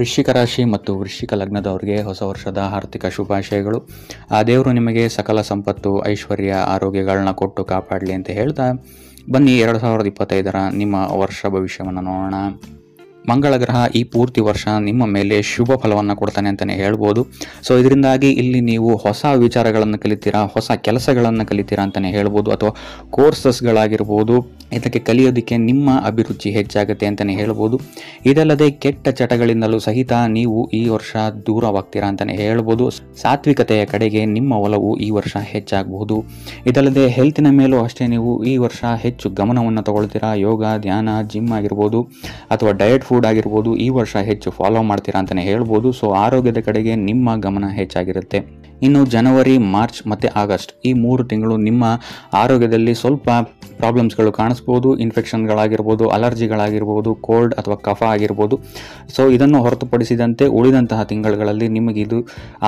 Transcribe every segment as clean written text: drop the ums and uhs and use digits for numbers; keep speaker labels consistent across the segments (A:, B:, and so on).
A: ವೃಶ್ಚಿಕ ರಾಶಿ ಮತ್ತು ವೃಶ್ಚಿಕ ಲಗ್ನದವರಿಗೆ ಹೊಸ ವರ್ಷದ ಆರ್ಥಿಕ ಶುಭಾಶಯಗಳು. ಆ ದೇವರು ನಿಮಗೆ ಸಕಲ ಸಂಪತ್ತು, ಐಶ್ವರ್ಯ, ಆರೋಗ್ಯಗಳನ್ನ ಕೊಟ್ಟು ಕಾಪಾಡಲಿ ಅಂತ ಹೇಳ್ತಾ ಬನ್ನಿ 2025ರ ನಿಮ್ಮ ವರ್ಷ ಭವಿಷ್ಯವನ್ನು ನೋಡೋಣ. ಮಂಗಳ ಗ್ರಹ ಈ ಪೂರ್ತಿ ವರ್ಷ ನಿಮ್ಮ ಮೇಲೆ ಶುಭ ಫಲವನ್ನು ಕೊಡ್ತಾನೆ ಅಂತಲೇ ಹೇಳ್ಬೋದು. ಸೊ ಇದರಿಂದಾಗಿ ಇಲ್ಲಿ ನೀವು ಹೊಸ ವಿಚಾರಗಳನ್ನು ಕಲಿತೀರಾ, ಹೊಸ ಕೆಲಸಗಳನ್ನು ಕಲಿತೀರಾ ಅಂತಲೇ ಹೇಳ್ಬೋದು, ಅಥವಾ ಕೋರ್ಸಸ್ಗಳಾಗಿರ್ಬೋದು. ಇದಕ್ಕೆ ಕಲಿಯೋದಕ್ಕೆ ನಿಮ್ಮ ಅಭಿರುಚಿ ಹೆಚ್ಚಾಗುತ್ತೆ ಅಂತಲೇ ಹೇಳ್ಬೋದು. ಇದಲ್ಲದೆ ಕೆಟ್ಟ ಚಟಗಳಿಂದಲೂ ಸಹಿತ ನೀವು ಈ ವರ್ಷ ದೂರವಾಗ್ತೀರಾ ಅಂತಲೇ ಹೇಳ್ಬೋದು. ಸಾತ್ವಿಕತೆಯ ಕಡೆಗೆ ನಿಮ್ಮ ಒಲವು ಈ ವರ್ಷ ಹೆಚ್ಚಾಗಬಹುದು. ಇದಲ್ಲದೆ ಹೆಲ್ತಿನ ಮೇಲೂ ಅಷ್ಟೇ ನೀವು ಈ ವರ್ಷ ಹೆಚ್ಚು ಗಮನವನ್ನು ತಗೊಳ್ತೀರಾ. ಯೋಗ, ಧ್ಯಾನ, ಜಿಮ್ ಆಗಿರ್ಬೋದು ಅಥವಾ ಡಯಟ್ ಫುಡ್ ಆಗಿರ್ಬೋದು ಈ ವರ್ಷ ಹೆಚ್ಚು ಫಾಲೋ ಮಾಡ್ತೀರಾ ಅಂತಲೇ ಹೇಳ್ಬೋದು. ಸೊ ಆರೋಗ್ಯದ ಕಡೆಗೆ ನಿಮ್ಮ ಗಮನ ಹೆಚ್ಚಾಗಿರುತ್ತೆ. ಇನ್ನು ಜನವರಿ, ಮಾರ್ಚ್ ಮತ್ತು ಆಗಸ್ಟ್ ಈ 3 ತಿಂಗಳು ನಿಮ್ಮ ಆರೋಗ್ಯದಲ್ಲಿ ಸ್ವಲ್ಪ ಪ್ರಾಬ್ಲಮ್ಸ್ಗಳು ಕಾಣಿಸ್ಬೋದು. ಇನ್ಫೆಕ್ಷನ್ಗಳಾಗಿರ್ಬೋದು, ಅಲರ್ಜಿಗಳಾಗಿರ್ಬೋದು, ಕೋಲ್ಡ್ ಅಥವಾ ಕಫ ಆಗಿರ್ಬೋದು. ಸೊ ಇದನ್ನು ಹೊರತುಪಡಿಸಿದಂತೆ ಉಳಿದಂತಹ ತಿಂಗಳುಗಳಲ್ಲಿ ನಿಮಗೆ ಇದು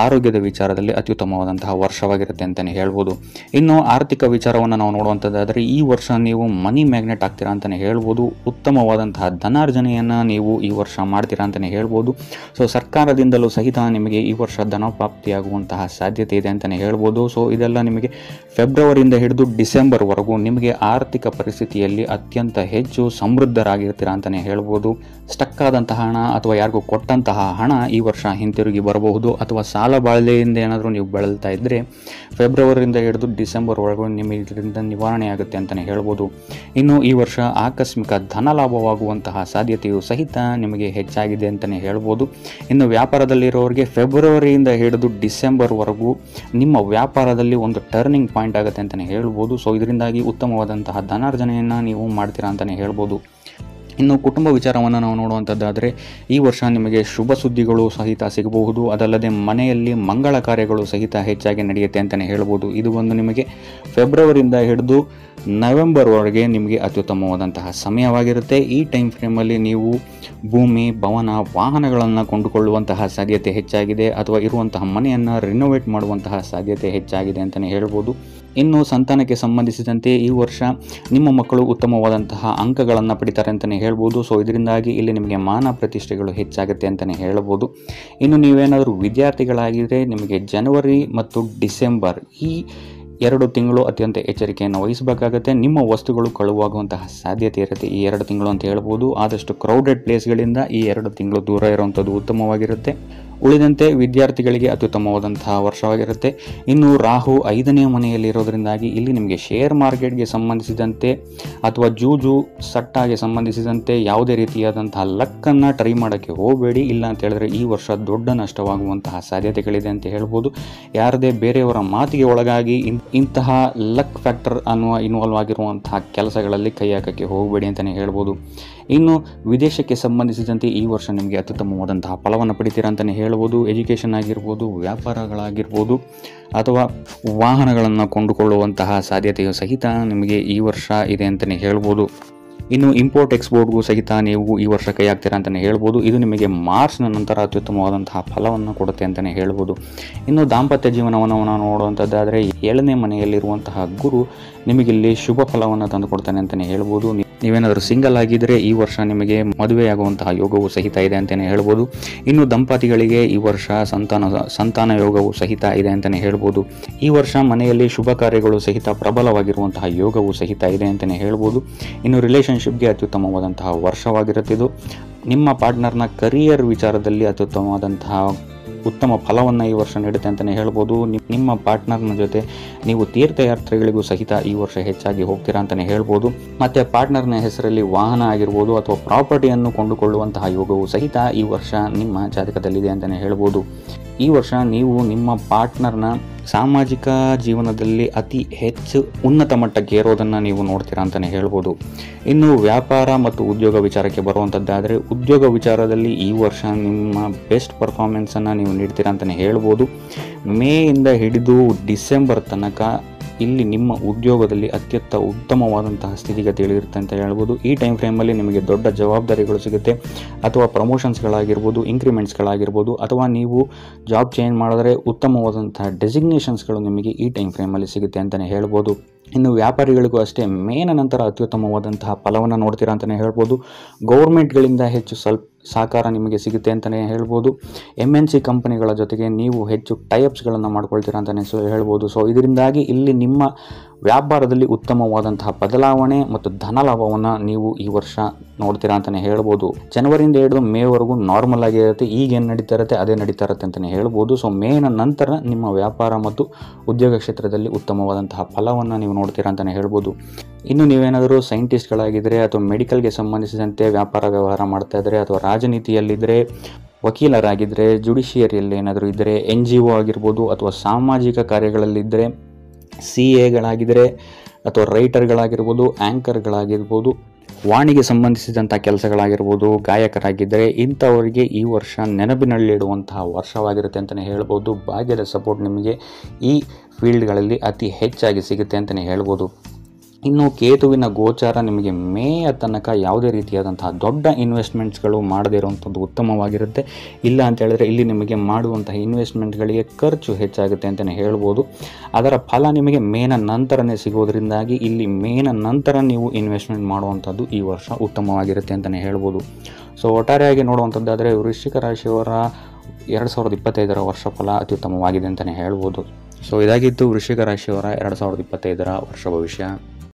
A: ಆರೋಗ್ಯದ ವಿಚಾರದಲ್ಲಿ ಅತ್ಯುತ್ತಮವಾದಂತಹ ವರ್ಷವಾಗಿರುತ್ತೆ ಅಂತಲೇ ಹೇಳ್ಬೋದು. ಇನ್ನು ಆರ್ಥಿಕ ವಿಚಾರವನ್ನು ನಾವು ನೋಡುವಂಥದ್ದಾದರೆ ಈ ವರ್ಷ ನೀವು ಮನಿ ಮ್ಯಾಗ್ನೆಟ್ ಆಗ್ತೀರಾ ಅಂತಲೇ ಹೇಳ್ಬೋದು. ಉತ್ತಮವಾದಂತಹ ಧನಾರ್ಜನೆಯನ್ನು ನೀವು ಈ ವರ್ಷ ಮಾಡ್ತೀರಾ ಅಂತಲೇ ಹೇಳ್ಬೋದು. ಸೊ ಸರ್ಕಾರದಿಂದಲೂ ಸಹಿತ ನಿಮಗೆ ಈ ವರ್ಷ ಧನಪ್ರಾಪ್ತಿಯಾಗುವಂತಹ ಸಾಧ್ಯತೆ ಇದೆ ಅಂತಲೇ ಹೇಳ್ಬೋದು. ಸೊ ಇದೆಲ್ಲ ನಿಮಗೆ ಫೆಬ್ರವರಿಯಿಂದ ಹಿಡಿದು ಡಿಸೆಂಬರ್ವರೆಗೂ ನಿಮಗೆ ಆರ್ಥಿಕ ಪರಿಸ್ಥಿತಿಯಲ್ಲಿ ಅತ್ಯಂತ ಹೆಚ್ಚು ಸಮೃದ್ಧರಾಗಿರ್ತೀರಾ ಅಂತಲೇ ಹೇಳ್ಬೋದು. ಸ್ಟಕ್ ಆದಂತಹ ಹಣ ಅಥವಾ ಯಾರಿಗೂ ಕೊಟ್ಟಂತಹ ಹಣ ಈ ವರ್ಷ ಹಿಂತಿರುಗಿ ಬರಬಹುದು. ಅಥವಾ ಸಾಲ ಬಾಳ್ಲೆಯಿಂದ ಏನಾದರೂ ನೀವು ಬಳಲ್ತಾ ಇದ್ದರೆ ಫೆಬ್ರವರಿಯಿಂದ ಹಿಡಿದು ಡಿಸೆಂಬರ್ವರೆಗೂ ನಿಮಗೆ ಇದರಿಂದ ನಿವಾರಣೆ ಆಗುತ್ತೆ ಅಂತಲೇ ಹೇಳ್ಬೋದು. ಇನ್ನು ಈ ವರ್ಷ ಆಕಸ್ಮಿಕ ಧನ ಲಾಭವಾಗುವಂತಹ ಸಾಧ್ಯತೆಯು ಸಹಿತ ನಿಮಗೆ ಹೆಚ್ಚಾಗಿದೆ ಅಂತಲೇ ಹೇಳ್ಬೋದು. ಇನ್ನು ವ್ಯಾಪಾರದಲ್ಲಿರೋರಿಗೆ ಫೆಬ್ರವರಿಯಿಂದ ಹಿಡಿದು ಡಿಸೆಂಬರ್ವರೆಗೂ ನಿಮ್ಮ ವ್ಯಾಪಾರದಲ್ಲಿ ಒಂದು ಟರ್ನಿಂಗ್ ಪಾಯಿಂಟ್ ಆಗುತ್ತೆ ಅಂತಲೇ ಹೇಳ್ಬೋದು. ಸೊ ಇದರಿಂದಾಗಿ ಉತ್ತಮವಾದಂತಹ ಧನಾರ್ಜನೆಯನ್ನು ನೀವು ಮಾಡ್ತೀರಾ ಅಂತಲೇ ಹೇಳ್ಬೋದು. ಇನ್ನು ಕುಟುಂಬ ವಿಚಾರವನ್ನು ನಾವು ನೋಡುವಂಥದ್ದಾದರೆ ಈ ವರ್ಷ ನಿಮಗೆ ಶುಭ ಸುದ್ದಿಗಳು ಸಹಿತ ಸಿಗಬಹುದು. ಅದಲ್ಲದೆ ಮನೆಯಲ್ಲಿ ಮಂಗಳ ಕಾರ್ಯಗಳು ಸಹಿತ ಹೆಚ್ಚಾಗಿ ನಡೆಯುತ್ತೆ ಅಂತಲೇ ಹೇಳ್ಬೋದು. ಇದು ಒಂದು ನಿಮಗೆ ಫೆಬ್ರವರಿಯಿಂದ ಹಿಡಿದು ನವೆಂಬರ್ವರೆಗೆ ನಿಮಗೆ ಅತ್ಯುತ್ತಮವಾದಂತಹ ಸಮಯವಾಗಿರುತ್ತೆ. ಈ ಟೈಮ್ ಫ್ರೇಮಲ್ಲಿ ನೀವು ಭೂಮಿ, ಭವನ, ವಾಹನಗಳನ್ನು ಕೊಂಡುಕೊಳ್ಳುವಂತಹ ಸಾಧ್ಯತೆ ಹೆಚ್ಚಾಗಿದೆ. ಅಥವಾ ಇರುವಂತಹ ಮನೆಯನ್ನು ರಿನೋವೇಟ್ ಮಾಡುವಂತಹ ಸಾಧ್ಯತೆ ಹೆಚ್ಚಾಗಿದೆ ಅಂತಲೇ ಹೇಳ್ಬೋದು. ಇನ್ನು ಸಂತಾನಕ್ಕೆ ಸಂಬಂಧಿಸಿದಂತೆ ಈ ವರ್ಷ ನಿಮ್ಮ ಮಕ್ಕಳು ಉತ್ತಮವಾದಂತಹ ಅಂಕಗಳನ್ನು ಪಡಿತಾರೆ ಅಂತಲೇ ಹೇಳ್ಬೋದು. ಸೊ ಇದರಿಂದಾಗಿ ಇಲ್ಲಿ ನಿಮಗೆ ಮಾನ ಪ್ರತಿಷ್ಠೆಗಳು ಹೆಚ್ಚಾಗುತ್ತೆ ಅಂತಲೇ ಹೇಳ್ಬೋದು. ಇನ್ನು ನೀವೇನಾದರೂ ವಿದ್ಯಾರ್ಥಿಗಳಾಗಿದ್ದರೆ ನಿಮಗೆ ಜನವರಿ ಮತ್ತು ಡಿಸೆಂಬರ್ ಈ 2 ತಿಂಗಳು ಅತ್ಯಂತ ಎಚ್ಚರಿಕೆಯನ್ನು ವಹಿಸಬೇಕಾಗುತ್ತೆ. ನಿಮ್ಮ ವಸ್ತುಗಳು ಕಳುವಾಗುವಂತಹ ಸಾಧ್ಯತೆ ಇರುತ್ತೆ ಈ 2 ತಿಂಗಳು ಅಂತ ಹೇಳ್ಬೋದು. ಆದಷ್ಟು ಕ್ರೌಡೆಡ್ ಪ್ಲೇಸ್ಗಳಿಂದ ಈ 2 ತಿಂಗಳು ದೂರ ಇರುವಂಥದ್ದು ಉತ್ತಮವಾಗಿರುತ್ತೆ. ಉಳಿದಂತೆ ವಿದ್ಯಾರ್ಥಿಗಳಿಗೆ ಅತ್ಯುತ್ತಮವಾದಂತಹ ವರ್ಷವಾಗಿರುತ್ತೆ. ಇನ್ನು ರಾಹು 5ನೇ ಮನೆಯಲ್ಲಿ ಇರೋದರಿಂದಾಗಿ ಇಲ್ಲಿ ನಿಮಗೆ ಶೇರ್ ಮಾರ್ಕೆಟ್ಗೆ ಸಂಬಂಧಿಸಿದಂತೆ ಅಥವಾ ಜೂಜು, ಸಟ್ಟಾಗೆ ಸಂಬಂಧಿಸಿದಂತೆ ಯಾವುದೇ ರೀತಿಯಾದಂತಹ ಲಕ್ಕನ್ನು ಟ್ರೈ ಮಾಡೋಕ್ಕೆ ಹೋಗಬೇಡಿ. ಇಲ್ಲ ಅಂತ ಹೇಳಿದ್ರೆ ಈ ವರ್ಷ ದೊಡ್ಡ ನಷ್ಟವಾಗುವಂತಹ ಸಾಧ್ಯತೆಗಳಿದೆ ಅಂತ ಹೇಳ್ಬೋದು. ಯಾರದೇ ಬೇರೆಯವರ ಮಾತಿಗೆ ಒಳಗಾಗಿ ಇಂತಹ ಲಕ್ ಫ್ಯಾಕ್ಟರ್ ಅನ್ನುವ ಇನ್ವಾಲ್ವ್ ಆಗಿರುವಂತಹ ಕೆಲಸಗಳಲ್ಲಿ ಕೈ ಹಾಕೋಕ್ಕೆ ಹೋಗಬೇಡಿ ಅಂತಲೇ ಹೇಳ್ಬೋದು. ಇನ್ನು ವಿದೇಶಕ್ಕೆ ಸಂಬಂಧಿಸಿದಂತೆ ಈ ವರ್ಷ ನಿಮಗೆ ಅತ್ಯುತ್ತಮವಾದಂತಹ ಫಲವನ್ನು ಪಡಿತೀರಾ ಅಂತಲೇ ಹೇಳ್ಬೋದು. ಎಜುಕೇಷನ್ ಆಗಿರ್ಬೋದು, ವ್ಯಾಪಾರಗಳಾಗಿರ್ಬೋದು ಅಥವಾ ವಾಹನಗಳನ್ನು ಕೊಂಡುಕೊಳ್ಳುವಂತಹ ಸಾಧ್ಯತೆಯು ಸಹಿತ ನಿಮಗೆ ಈ ವರ್ಷ ಇದೆ ಅಂತಲೇ ಹೇಳ್ಬೋದು. ಇನ್ನು ಇಂಪೋರ್ಟ್ ಎಕ್ಸ್ಪೋರ್ಟ್ಗೂ ಸಹಿತ ನೀವು ಈ ವರ್ಷ ಕೈ ಹಾಕ್ತೀರಾ ಅಂತಲೇ ಹೇಳ್ಬೋದು. ಇದು ನಿಮಗೆ ಮಾರ್ಚ್ನ ನಂತರ ಅತ್ಯುತ್ತಮವಾದಂತಹ ಫಲವನ್ನು ಕೊಡುತ್ತೆ ಅಂತಲೇ ಹೇಳ್ಬೋದು. ಇನ್ನು ದಾಂಪತ್ಯ ಜೀವನವನ್ನು ನಾವು ನೋಡುವಂಥದ್ದಾದರೆ 7ನೇ ಮನೆಯಲ್ಲಿರುವಂತಹ ಗುರು ನಿಮಗಿಲ್ಲಿ ಶುಭ ಫಲವನ್ನು ತಂದುಕೊಡ್ತಾನೆ ಅಂತಲೇ ಹೇಳ್ಬೋದು. ನೀವೇನಾದರೂ ಸಿಂಗಲ್ ಆಗಿದ್ದರೆ ಈ ವರ್ಷ ನಿಮಗೆ ಮದುವೆಯಾಗುವಂತಹ ಯೋಗವು ಸಹಿತ ಇದೆ ಅಂತಲೇ ಹೇಳ್ಬೋದು. ಇನ್ನು ದಂಪತಿಗಳಿಗೆ ಈ ವರ್ಷ ಸಂತಾನ ಯೋಗವು ಸಹಿತ ಇದೆ ಅಂತಲೇ ಹೇಳ್ಬೋದು. ಈ ವರ್ಷ ಮನೆಯಲ್ಲಿ ಶುಭ ಕಾರ್ಯಗಳು ಸಹಿತ ಪ್ರಬಲವಾಗಿರುವಂತಹ ಯೋಗವು ಸಹಿತ ಇದೆ ಅಂತಲೇ ಹೇಳ್ಬೋದು. ಇನ್ನು ರಿಲೇಷನ್ಶಿಪ್ಗೆ ಅತ್ಯುತ್ತಮವಾದಂತಹ ವರ್ಷವಾಗಿರುತ್ತಿದ್ದು ನಿಮ್ಮ ಪಾರ್ಟ್ನರ್ನ ಕರಿಯರ್ ವಿಚಾರದಲ್ಲಿ ಅತ್ಯುತ್ತಮವಾದಂತಹ ಉತ್ತಮ ಫಲವನ್ನು ಈ ವರ್ಷ ನೀಡುತ್ತೆ ಅಂತಲೇ ಹೇಳ್ಬೋದು. ನಿಮ್ಮ ಪಾರ್ಟ್ನರ್ನ ಜೊತೆ ನೀವು ತೀರ್ಥಯಾತ್ರೆಗಳಿಗೂ ಸಹಿತ ಈ ವರ್ಷ ಹೆಚ್ಚಾಗಿ ಹೋಗ್ತೀರಾ ಅಂತಲೇ ಹೇಳ್ಬೋದು. ಮತ್ತು ಪಾರ್ಟ್ನರ್ನ ಹೆಸರಲ್ಲಿ ವಾಹನ ಆಗಿರ್ಬೋದು ಅಥವಾ ಪ್ರಾಪರ್ಟಿಯನ್ನು ಕೊಂಡುಕೊಳ್ಳುವಂತಹ ಯೋಗವು ಸಹಿತ ಈ ವರ್ಷ ನಿಮ್ಮ ಜಾತಕದಲ್ಲಿದೆ ಅಂತಲೇ ಹೇಳ್ಬೋದು. ಈ ವರ್ಷ ನೀವು ನಿಮ್ಮ ಪಾರ್ಟ್ನರ್ನ ಸಾಮಾಜಿಕ ಜೀವನದಲ್ಲಿ ಅತಿ ಹೆಚ್ಚು ಉನ್ನತ ಮಟ್ಟಕ್ಕೆ ಏರೋದನ್ನು ನೀವು ನೋಡ್ತೀರಾ ಅಂತಲೇ ಹೇಳ್ಬೋದು. ಇನ್ನು ವ್ಯಾಪಾರ ಮತ್ತು ಉದ್ಯೋಗ ವಿಚಾರಕ್ಕೆ ಬರುವಂಥದ್ದಾದರೆ ಉದ್ಯೋಗ ವಿಚಾರದಲ್ಲಿ ಈ ವರ್ಷ ನಿಮ್ಮ ಬೆಸ್ಟ್ ಪರ್ಫಾರ್ಮೆನ್ಸನ್ನು ನೀವು ನೀಡ್ತೀರಾ ಅಂತಲೇ ಹೇಳ್ಬೋದು. ಮೇಯಿಂದ ಹಿಡಿದು ಡಿಸೆಂಬರ್ ತನಕ ಇಲ್ಲಿ ನಿಮ್ಮ ಉದ್ಯೋಗದಲ್ಲಿ ಅತ್ಯಂತ ಉತ್ತಮವಾದಂತಹ ಸ್ಥಿತಿಗತಿಗಳಿರುತ್ತೆ ಅಂತ ಹೇಳ್ಬೋದು. ಈ ಟೈಮ್ ಫ್ರೇಮಲ್ಲಿ ನಿಮಗೆ ದೊಡ್ಡ ಜವಾಬ್ದಾರಿಗಳು ಸಿಗುತ್ತೆ ಅಥವಾ ಪ್ರಮೋಷನ್ಸ್ಗಳಾಗಿರ್ಬೋದು, ಇಂಕ್ರಿಮೆಂಟ್ಸ್ಗಳಾಗಿರ್ಬೋದು ಅಥವಾ ನೀವು ಜಾಬ್ ಚೇಂಜ್ ಮಾಡಿದ್ರೆ ಉತ್ತಮವಾದಂತಹ ಡೆಸಿಗ್ನೇಷನ್ಸ್ಗಳು ನಿಮಗೆ ಈ ಟೈಮ್ ಫ್ರೇಮಲ್ಲಿ ಸಿಗುತ್ತೆ ಅಂತಲೇ ಹೇಳ್ಬೋದು. ಇನ್ನು ವ್ಯಾಪಾರಿಗಳಿಗೂ ಅಷ್ಟೇ ಮೇನ ನಂತರ ಅತ್ಯುತ್ತಮವಾದಂತಹ ಫಲವನ್ನು ನೋಡ್ತೀರಾ ಅಂತಲೇ ಹೇಳ್ಬೋದು. ಗೌರ್ಮೆಂಟ್ಗಳಿಂದ ಹೆಚ್ಚು ಸಹಕಾರ ನಿಮಗೆ ಸಿಗುತ್ತೆ ಅಂತಲೇ ಹೇಳ್ಬೋದು. MNC ಕಂಪನಿಗಳ ಜೊತೆಗೆ ನೀವು ಹೆಚ್ಚು ಟೈಅಪ್ಸ್ಗಳನ್ನು ಮಾಡ್ಕೊಳ್ತೀರಾ ಅಂತಲೇ ಹೇಳ್ಬೋದು. ಸೊ ಇದರಿಂದಾಗಿ ಇಲ್ಲಿ ನಿಮ್ಮ ವ್ಯಾಪಾರದಲ್ಲಿ ಉತ್ತಮವಾದಂತಹ ಬದಲಾವಣೆ ಮತ್ತು ಧನ ಲಾಭವನ್ನು ನೀವು ಈ ವರ್ಷ ನೋಡ್ತೀರಾ ಅಂತಲೇ ಹೇಳ್ಬೋದು. ಜನವರಿಯಿಂದ ಹಿಡಿದು ಮೇವರೆಗೂ ನಾರ್ಮಲ್ ಆಗಿರುತ್ತೆ, ಈಗೇನು ನಡೀತಾ ಇರುತ್ತೆ ಅದೇ ನಡೀತಾ ಇರುತ್ತೆ ಅಂತಲೇ ಹೇಳ್ಬೋದು. ಸೊ ಮೇನ ನಂತರ ನಿಮ್ಮ ವ್ಯಾಪಾರ ಮತ್ತು ಉದ್ಯೋಗ ಕ್ಷೇತ್ರದಲ್ಲಿ ಉತ್ತಮವಾದಂತಹ ಫಲವನ್ನು ನೀವು ನೋಡ್ತೀರಾ ಅಂತಲೇ ಹೇಳ್ಬೋದು. ಇನ್ನು ನೀವೇನಾದರೂ ಸೈಂಟಿಸ್ಟ್ಗಳಾಗಿದ್ದರೆ ಅಥವಾ ಮೆಡಿಕಲ್ಗೆ ಸಂಬಂಧಿಸಿದಂತೆ ವ್ಯಾಪಾರ ವ್ಯವಹಾರ ಮಾಡ್ತಾ ಇದ್ದರೆ ಅಥವಾ ರಾಜನೀತಿಯಲ್ಲಿದ್ದರೆ, ವಕೀಲರಾಗಿದ್ದರೆ, ಜುಡಿಷಿಯರಿಯಲ್ಲಿ ಏನಾದರೂ ಇದ್ದರೆ, NGO ಆಗಿರ್ಬೋದು ಅಥವಾ ಸಾಮಾಜಿಕ ಕಾರ್ಯಗಳಲ್ಲಿದ್ದರೆ, CAಗಳಾಗಿದ್ದರೆ ಅಥವಾ ರೈಟರ್ಗಳಾಗಿರ್ಬೋದು, ಆ್ಯಂಕರ್ಗಳಾಗಿರ್ಬೋದು, ವಾಣಿಗೆ ಸಂಬಂಧಿಸಿದಂಥ ಕೆಲಸಗಳಾಗಿರ್ಬೋದು, ಗಾಯಕರಾಗಿದ್ದರೆ ಇಂಥವರಿಗೆ ಈ ವರ್ಷ ನೆನಪಿನಲ್ಲಿಡುವಂತಹ ವರ್ಷವಾಗಿರುತ್ತೆ ಅಂತಲೇ ಹೇಳ್ಬೋದು. ಭಾಗ್ಯದ ಸಪೋರ್ಟ್ ನಿಮಗೆ ಈ ಫೀಲ್ಡ್ಗಳಲ್ಲಿ ಅತಿ ಹೆಚ್ಚಾಗಿ ಸಿಗುತ್ತೆ ಅಂತಲೇ ಹೇಳ್ಬೋದು. ಇನ್ನು ಕೇತುವಿನ ಗೋಚಾರ ನಿಮಗೆ ಮೇಯ ತನಕ ಯಾವುದೇ ರೀತಿಯಾದಂತಹ ದೊಡ್ಡ ಇನ್ವೆಸ್ಟ್ಮೆಂಟ್ಸ್ಗಳು ಮಾಡದೇ ಇರುವಂಥದ್ದು ಉತ್ತಮವಾಗಿರುತ್ತೆ. ಇಲ್ಲ ಅಂತ ಹೇಳಿದ್ರೆ ಇಲ್ಲಿ ನಿಮಗೆ ಮಾಡುವಂತಹ ಇನ್ವೆಸ್ಟ್ಮೆಂಟ್ಗಳಿಗೆ ಖರ್ಚು ಹೆಚ್ಚಾಗುತ್ತೆ ಅಂತಲೇ ಹೇಳ್ಬೋದು. ಅದರ ಫಲ ನಿಮಗೆ ಮೇನ ನಂತರನೇ ಸಿಗೋದ್ರಿಂದಾಗಿ ಇಲ್ಲಿ ಮೇನ ನಂತರ ನೀವು ಇನ್ವೆಸ್ಟ್ಮೆಂಟ್ ಮಾಡುವಂಥದ್ದು ಈ ವರ್ಷ ಉತ್ತಮವಾಗಿರುತ್ತೆ ಅಂತಲೇ ಹೇಳ್ಬೋದು. ಸೊ ಒಟ್ಟಾರೆಯಾಗಿ ನೋಡುವಂಥದ್ದಾದರೆ ವೃಶ್ಚಿಕ ರಾಶಿಯವರ 2025ರ ವರ್ಷ ಫಲ ಅತ್ಯುತ್ತಮವಾಗಿದೆ ಅಂತಲೇ ಹೇಳ್ಬೋದು. ಸೊ ಇದಾಗಿತ್ತು ವೃಶ್ಚಿಕ ರಾಶಿಯವರ 2025ರ ವರ್ಷ ಭವಿಷ್ಯ.